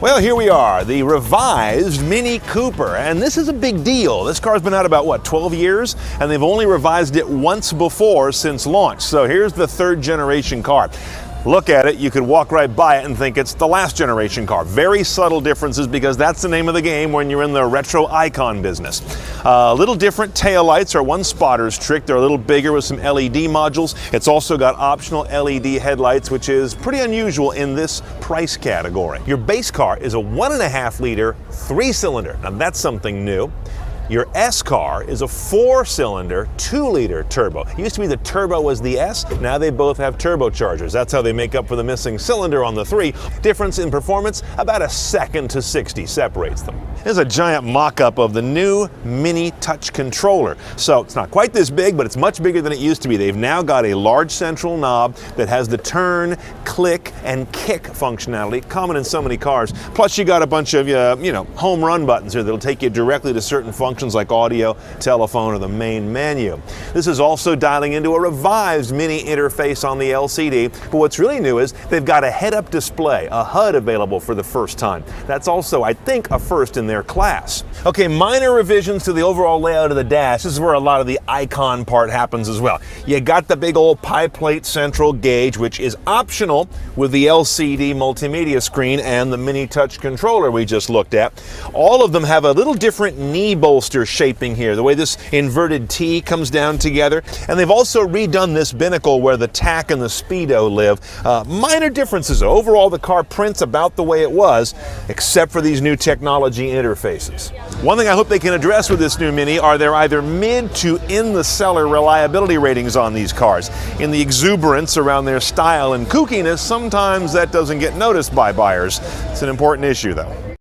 Well, here we are, the revised Mini Cooper, and this is a big deal. This car's been out about, 12 years? And they've only revised it once before since launch. So here's the third generation car. Look at it, you could walk right by it and think it's the last generation car. Very subtle differences because that's the name of the game when you're in the retro icon business. Little different taillights are one spotter's trick. They're a little bigger with some LED modules. It's also got optional LED headlights, which is pretty unusual in this price category. Your base car is a 1.5 liter, 3-cylinder. Now that's something new. Your S car is a 4-cylinder, 2-liter turbo. It used to be the turbo was the S, now they both have turbochargers. That's how they make up for the missing cylinder on the 3. Difference in performance, about a second to 60 separates them. Here's a giant mock-up of the new Mini Touch controller. So it's not quite this big, but it's much bigger than it used to be. They've now got a large central knob that has the turn, click, and kick functionality, common in so many cars. Plus you got a bunch of, home run buttons here that'll take you directly to certain functions like audio, telephone, or the main menu. This is also dialing into a revised Mini interface on the LCD, but what's really new is they've got a head-up display, a HUD available for the first time. That's also, I think, a first in their class. Okay, minor revisions to the overall layout of the dash. This is where a lot of the icon part happens as well. You got the big old pie plate central gauge, which is optional with the LCD multimedia screen and the Mini Touch controller we just looked at. All of them have a little different knee bolster shaping here, the way this inverted T comes down together. And they've also redone this binnacle where the tack and the speedo live. Minor differences. Overall, the car prints about the way it was, except for these new technology interfaces. One thing I hope they can address with this new Mini are their either mid to in the cellar reliability ratings on these cars. In the exuberance around their style and kookiness, sometimes that doesn't get noticed by buyers. It's an important issue though.